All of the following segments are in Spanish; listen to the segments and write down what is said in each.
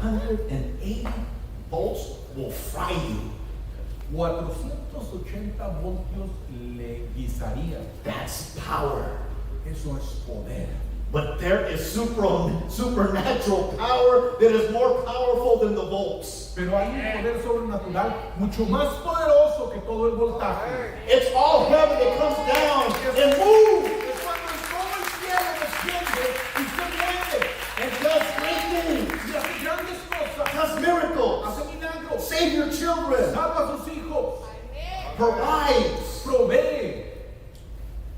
480 volts will fry you. 480 voltios le guisaría. That's power. Eso es poder. But there is supernatural power that is more powerful than the volts. Pero hay un poder sobrenatural mucho más poderoso que todo el voltaje. It's all heaven that comes down and moves Es cuando todo el cielo desciende y se mueve. and does great things, Y hace grandes cosas. does miracles, Hace milagros. save your children, Salva a sus hijos. provides, Provee.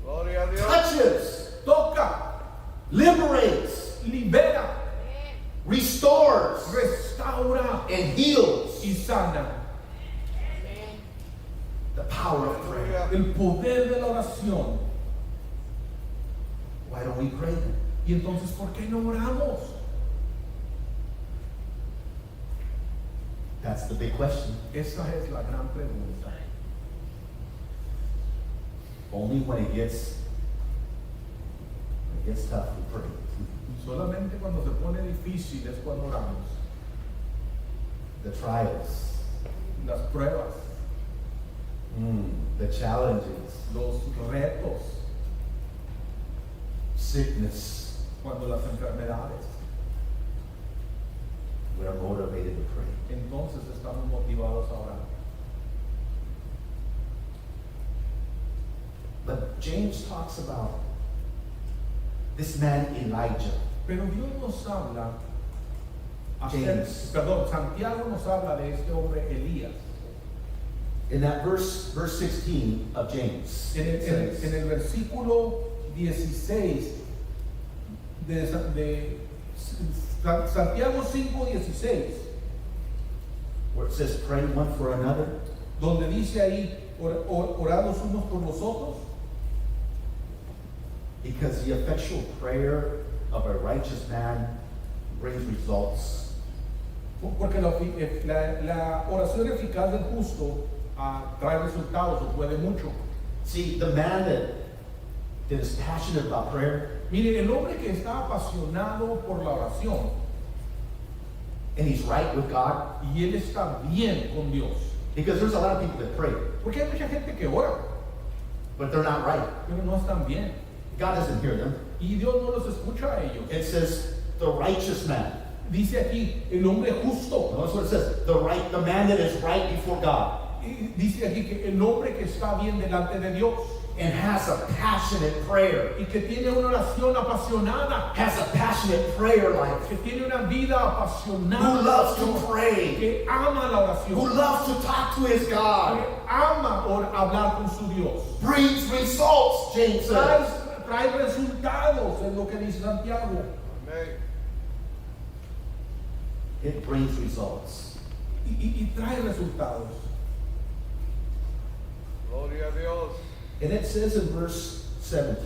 Gloria a Dios. touches, Toca. liberates, Libera. restores, Restaura. and heals. Y sana. The power of prayer. El poder de la oración. Why don't we pray then? Y entonces, ¿por qué no oramos? That's the big question. Esa es la gran pregunta. Only when it gets tough we pray. Solamente cuando se pone difícil es cuando oramos. The trials, Las pruebas, the challenges, los retos, sickness, cuando las enfermedades. we are motivated to pray. Entonces estamos motivados a orar. But James talks about this man Elijah. Pero Dios nos habla, James. Santiago nos habla de este hombre Elías. In that verse 16 of James, En it says, el versículo 16 de Santiago 5:16, where it says, pray one for another, donde dice ahí, orad los unos por los otros, because the effectual prayer of a righteous man brings results. porque la oración eficaz del justo trae resultados o puede mucho. See, the man that is passionate about prayer, Mire, el hombre que está apasionado por la oración and he's right with God, y él está bien con Dios, because there's a lot of people that pray, porque hay mucha gente que ora, but they're not right. pero no están bien, God doesn't hear them. y Dios no los escucha a ellos. It says, the righteous man. Dice aquí, el hombre justo. Notice what it says, the man that is right before God, Y dice aquí que el hombre que está bien delante de Dios and has a passionate prayer, y que tiene una oración apasionada, has a passionate prayer life, que tiene una vida apasionada, who loves to pray, que ama la who oración, loves to talk to his God, que ama hablar con su Dios. brings results, James says. Trae resultados, es lo que dice Santiago. Amén. It brings results. Y trae resultados. Gloria a Dios. And it says in verse 17,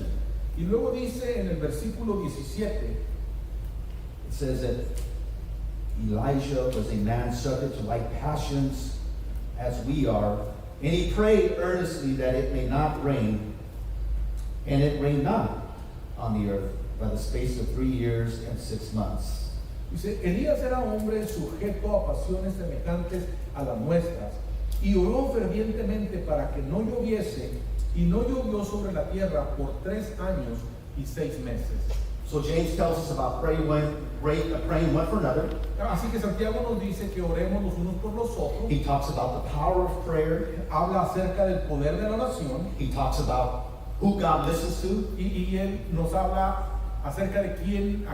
Y luego dice en el versículo 17, it says that Elijah was a man subject to like passions as we are, and he prayed earnestly that it may not rain, and it rained not on the earth by the space of 3 years and 6 months. dice, Elías era hombre sujeto a pasiones semejantes a las nuestras, y oró fervientemente para que no lloviese, y no llovió sobre la tierra por 3 años y 6 meses. So James tells us about praying one for another. Así que Santiago nos dice que oremos los unos por los otros. He talks about the power of prayer. Habla acerca del poder de la oración, He talks about who God listens to. y él nos habla acerca de quién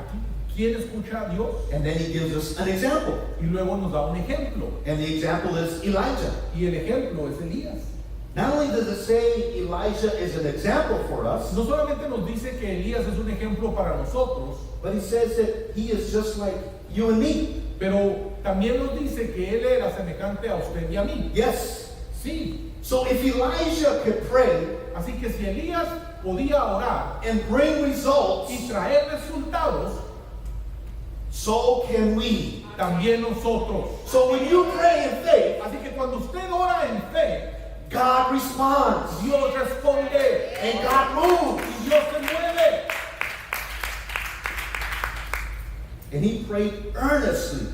escucha a Dios, And then he gives us an example. y luego nos da un ejemplo, And the example is Elijah. y el ejemplo es Elías. Not only does it say Elijah is an example for us, No solamente nos dice que Elías es un ejemplo para nosotros, but he says that he is just like you and me. pero también nos dice que él era semejante a usted y a mí. Yes. Sí, So if Elijah could pray así que si Elías podía orar and bring results, y traer resultados, so can we. también nosotros. So when you pray in faith, Así que cuando usted ora en fe, God responds Dios responde and God moves. y Dios se mueve. And he prayed earnestly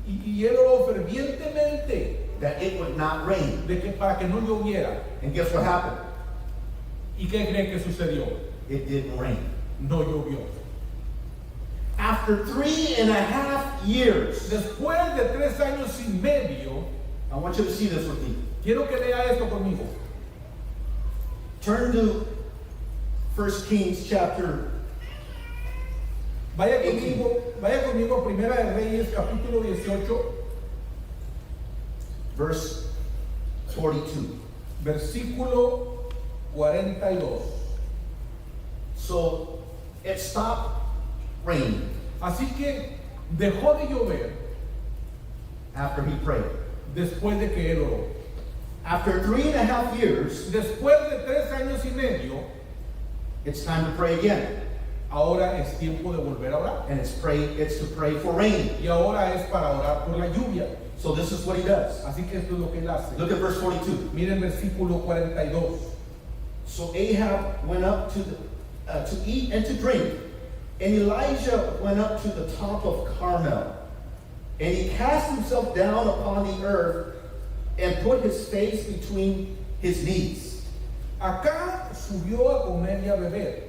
Y él oró fervientemente that it would not rain. de que para que no lloviera. And guess what happened? ¿Y qué creen que sucedió? It didn't rain. No llovió. After 3.5 years, Después de 3 años y medio, I want you to see this with me. quiero que lea esto conmigo. Turn to 1 Kings chapter. Vaya conmigo a Primera de Reyes, capítulo 18, Verse 42. versículo 42. So it stopped raining Así que dejó de llover after he prayed. después de que él oró. After 3.5 years, Después de 3 años y medio, it's time to pray again. ahora es tiempo de volver a orar. And it's to pray for rain. Y ahora es para orar por la lluvia. So this is what he does. Así que esto es lo que él hace. Look at verse 42. Miren versículo 42. So Ahab went up to eat and to drink, and Elijah went up to the top of Carmel, and he cast himself down upon the earth and put his face between his knees. Acá subió a comer y a beber.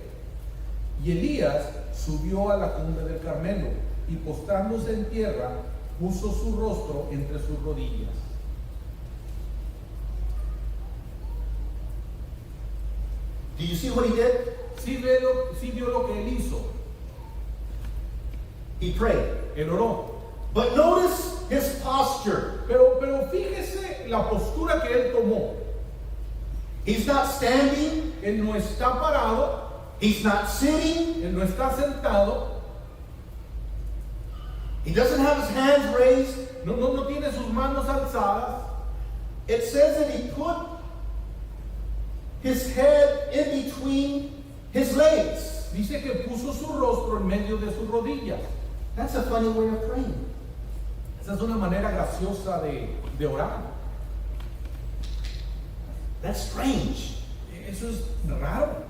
Y Elías subió a la cumbre del Carmelo y postrándose en tierra, puso su rostro entre sus rodillas. Do you see what he did? Sí vio lo que él hizo. He prayed. Él oró. But notice his posture. Pero fíjese la postura que él tomó. He's not standing, Él no está parado, he's not sitting, él no está sentado, he doesn't have his hands raised. no tiene sus manos alzadas. It says that he put his head in between his legs. Dice que puso su rostro en medio de sus rodillas. That's a funny way of praying. Esa es una manera graciosa de orar. That's strange. Eso es raro.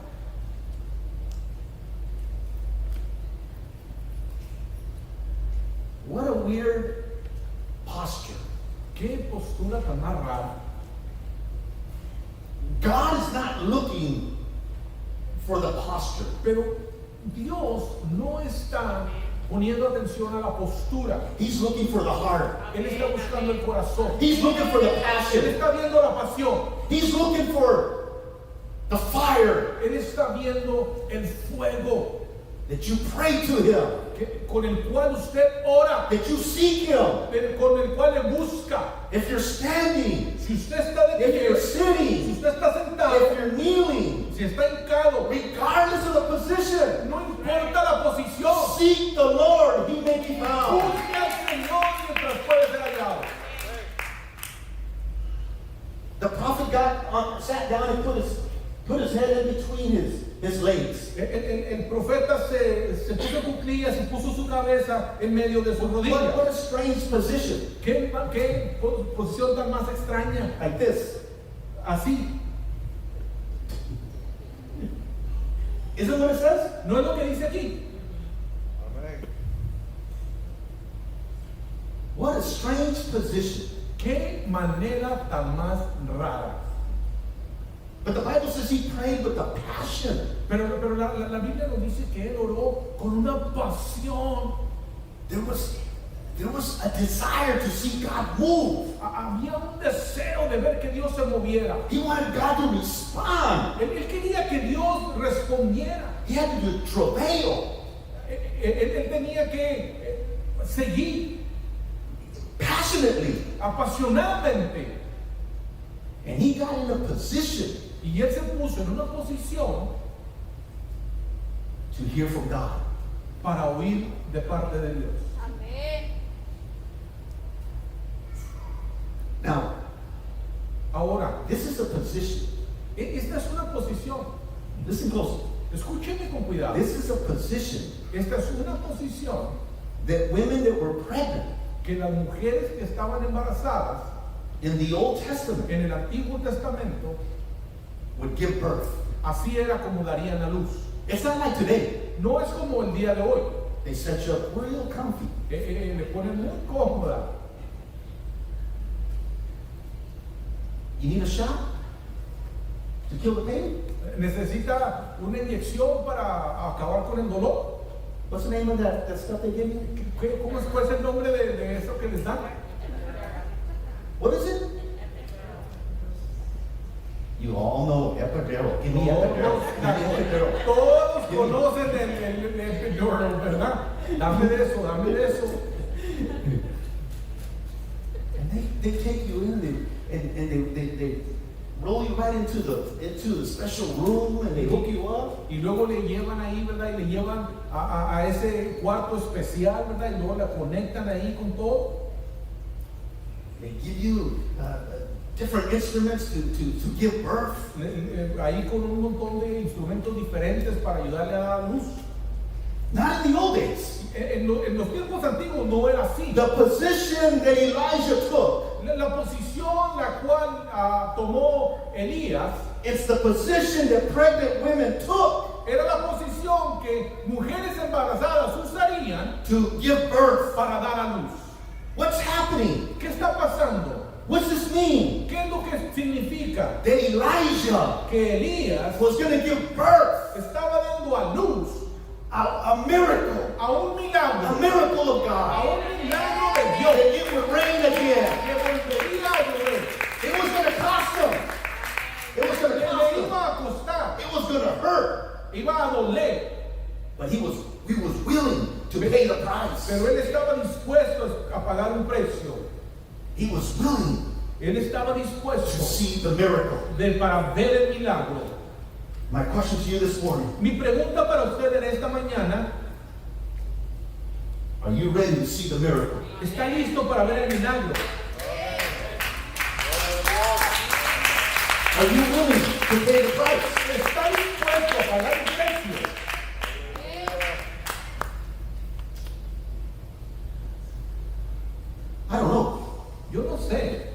What a weird posture. Qué postura tan más rara. God is not looking for the posture. Pero Dios no está poniendo atención a la postura. He's looking for the heart. Él está buscando el corazón. He's looking for the Él passion. está viendo la pasión. He's looking for the fire Él está viendo el fuego that you pray to him, con el cual usted ora, that you seek him. con el cual le busca. If you're standing, Si usted está de if pie, you're si sitting, usted está sentado, if you're kneeling, si está hincado, regardless of the position, no importa la posición. seek the Lord, he may be found. Busque al Señor mientras puede ser hallado. The prophet sat down and put his head in between his legs. El profeta se puso cuclillas y puso su cabeza en medio de sus What rodillas. a strange position. ¿Qué posición tan más extraña? Like this. Así. Isn't what it says? ¿No es lo que dice aquí? Amén. What a strange position. Qué manera tan más rara. But the Bible says he prayed with a passion. Pero la Biblia nos dice que él oró con una pasión. There was a desire to see God move. Había un deseo de ver que Dios se moviera. He wanted God to respond. Él quería que Dios respondiera. He had to travail Él tenía que seguir passionately. apasionadamente. And he got in a position Y él se puso en una posición to hear from God. para oír de parte de Dios. Amén. Now, Ahora, this is a position. esta es una posición. Listen closely. Escúcheme con cuidado. This is a position Esta es una posición that women that were pregnant que las mujeres que estaban embarazadas in the Old Testament en el Antiguo Testamento, would give birth. así era como darían a luz. It's not like today. No es como el día de hoy. They set you up real comfy. Le ponen muy cómoda. You need a shot to kill the pain? ¿Necesita una inyección para acabar con el dolor? What's the name of that stuff they give you? ¿Cuál es el nombre de eso que les dan? What is it? You all know epidural. Give me Todos, epidural. Give me epidural. todos conocen el epidural, ¿verdad? Dame de eso, dame de eso. And they take you in and they roll you right into the special room and they hook you up. Y luego le llevan ahí, ¿verdad? Y le llevan a ese cuarto especial, ¿verdad? Y luego la conectan ahí con todo. They give you different instruments to give birth. Ahí con un montón de instrumentos diferentes para ayudarle a dar luz. Not in the old days. En los tiempos antiguos no era así. The position that Elijah took, La posición la cual tomó Elías it's the position that pregnant women took era la posición que mujeres embarazadas usarían to give birth. para dar a luz. What's happening? ¿Qué está pasando? What's this mean? ¿Qué es lo que significa? That Elijah Que Elías was going to give birth, estaba dando a luz a miracle, a un a milagro, miracle of a God, un milagro de that Dios it would rain again. que volvería a llover, It was going to cost them. It was going que to cost le them. iba a costar, It was going to hurt. iba a doler, But he was willing to pay the price. pero él estaba dispuesto a pagar un precio. He was willing Él estaba to dispuesto see the miracle. para ver el milagro. My question to you this morning, Mi pregunta para usted en esta mañana, are you ready to see the miracle? ¿está listo para ver el milagro? Are you willing to pay the price? ¿Está dispuesto a pagar el precio? I don't know. Yo no sé.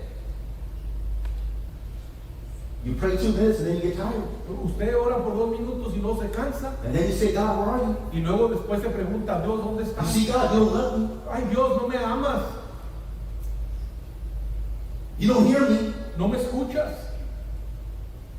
You pray 2 minutes and then you get tired. Usted ora por 2 minutos y no se cansa. And then you say, God, where are you? Y luego después se pregunta, Dios, ¿dónde You estás? see, God, you don't love me. Ay, Dios, no me amas. You don't hear me. No me escuchas.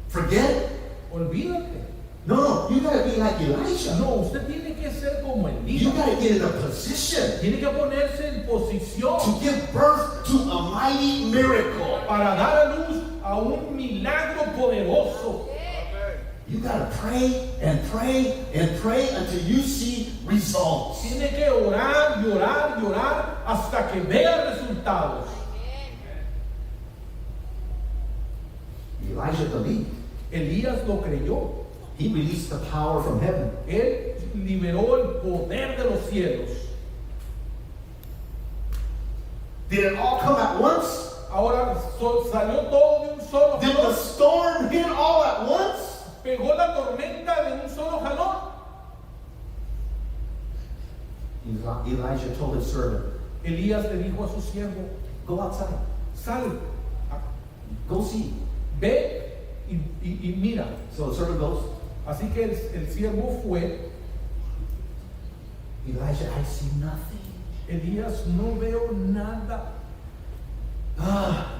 Forget it. Olvídate. No, you gotta be like Elijah. No, usted tiene que ser como You Elías. gotta get in a position Tiene que ponerse en posición to give birth to a mighty miracle. para dar a luz a un milagro poderoso. Amén. You gotta pray and pray and pray until you see results. Tiene que orar, llorar, llorar hasta que vea resultados. Elijah believed. Elías lo creyó. He released the power from heaven. Él liberó el poder de los cielos. Did it all come at once? Ahora salió todo de un solo Did the jalón. storm hit all at once? Pegó la tormenta de un solo jalón. Elijah told his servant, Elías le dijo a su siervo, go outside, sal, go see. ve y mira. So the servant goes, Así que el siervo fue. Elijah, I see nothing. Elías, no veo nada.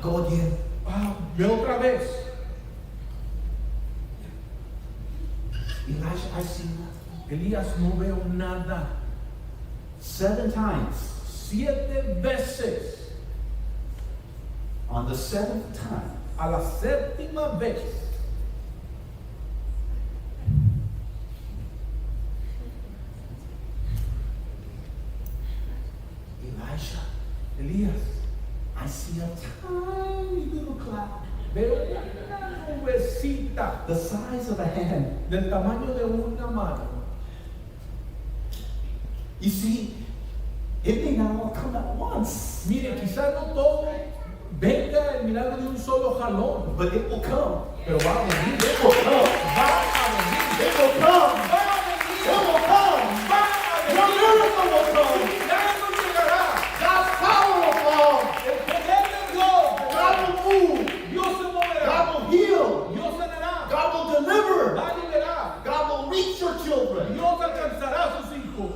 Go again. Ve otra vez. Elijah, I see nothing. Elías, no veo nada. 7 times. 7 veces. On the 7th time, A la 7ª vez, Elijah, Elías, I see a tiny little cloud, veo una nubecita the size of a hand. del tamaño de una mano. You see, it may not all come at once, Mire, quizás no todo venga el milagro de un solo jalón, but it will come. pero va a venir. It will come. Va a venir. It will come. Va a It venir. will come. Va a Your venir. miracle will El come. milagro llegará. God's power will fall. El poder de Dios. God will move. Dios se moverá. God will heal. Dios sanará. God will deliver. Va a liberar. God will reach your children. Dios alcanzará a sus hijos.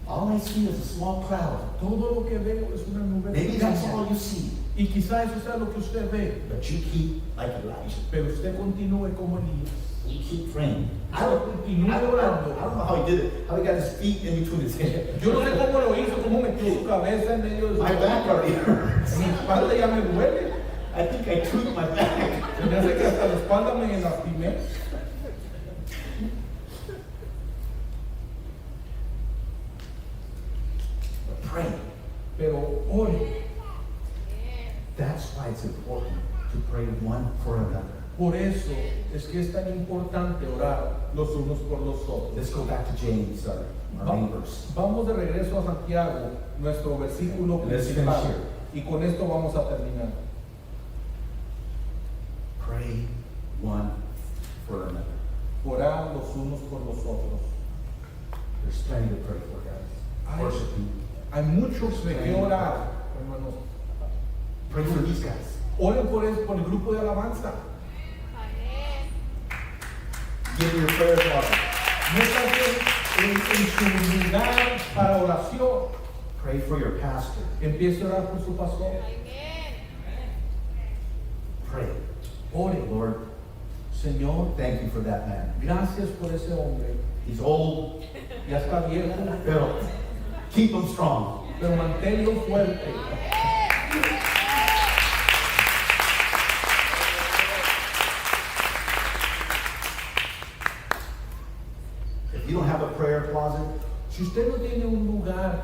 All I see is a small cloud. Todo lo que veo es una nube. Maybe that's all you see. Y quizá eso sea lo que usted ve, But you keep like Elijah. pero usted continúe como Elías. You keep praying. I Usted don't, continúe orando. I don't know how he did it. How he got his feet in between his hands. Yo no sé cómo lo hizo, cómo metió su cabeza en medio de su My back already hurts. Mi espalda ya me duele. I think I tweaked my back. Se me hace que hasta la espalda me lastimé. But pray. Pero ore. That's why it's important to pray one for another. Por eso es que es tan importante orar los unos por los otros. Let's go back to James, our main verse. Vamos de regreso a Santiago, nuestro versículo Let's principal. finish here. Y con esto vamos a terminar. Pray one for another. Orar los unos por los otros. There's plenty to pray for, guys. Ay. Worshiping. Hay muchos de qué orar, hermanos. Pray for these guys. Oren por el grupo de alabanza. Give your prayers water. Métanse en su lugar para oración. Pray for your pastor. Empiece a orar por su pastor. Pray. Ore. Lord, Señor, thank you for that man. gracias por ese hombre. He's old, Ya está viejo, pero keep him strong. pero manténlo fuerte. If you don't have a prayer closet, Si usted no tiene un lugar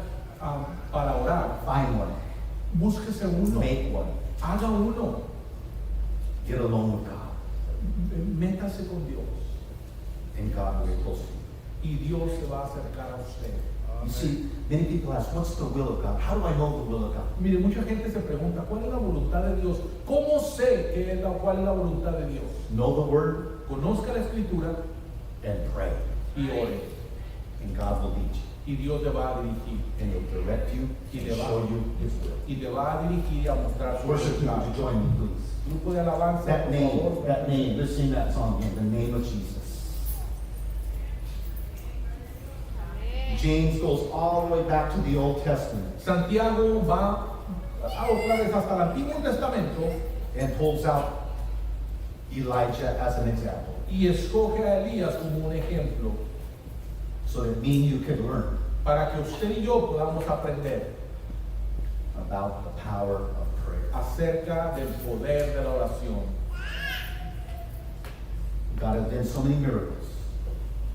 para orar, find one. búsquese uno. Make one. Haga uno. Get alone with God. Métase con Dios. And God will be close to you. Y Dios se va a acercar a usted. You see, many people ask, what's the will of God? How do I know the will of God? Mire, mucha gente se pregunta, ¿cuál es la voluntad de Dios? ¿Cómo sé cuál es la voluntad de Dios? Know the word Conozca la escritura and pray. y ore. And God will lead you. Y Dios le va a dirigir. And he'll direct you Y and le va, show you his will. y le va a dirigir y a mostrar su Worship team, voluntad. would you join me, please? Grupo de alabanza, That por name, favor. that name, let's sing that song again, the name of Jesus. James goes all the way back to the Old Testament Santiago va otra vez hasta el Antiguo Testamento and pulls out Elijah as an example. y escoge a Elías como un ejemplo So that me and you can learn para que usted y yo podamos aprender about the power of prayer. acerca del poder de la oración. God has done so many miracles,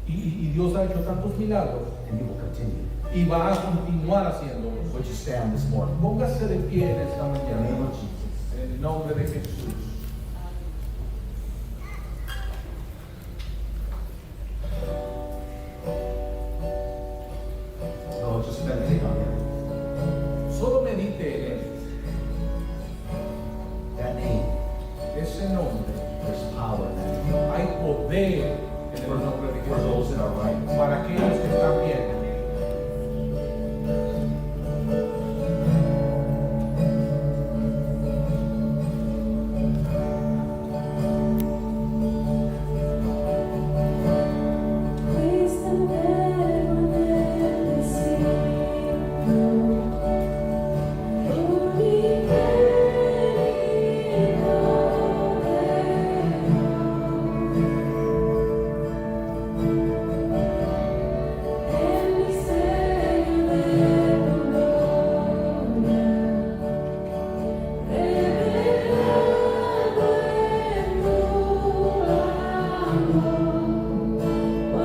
Y Dios ha hecho tantos milagros and he will continue. y va a continuar haciéndolos. Would you stand this morning? Póngase de pie en esta In the name mañana of Jesus. en el nombre de Jesús. No, just meditate on it. Solo medite en él.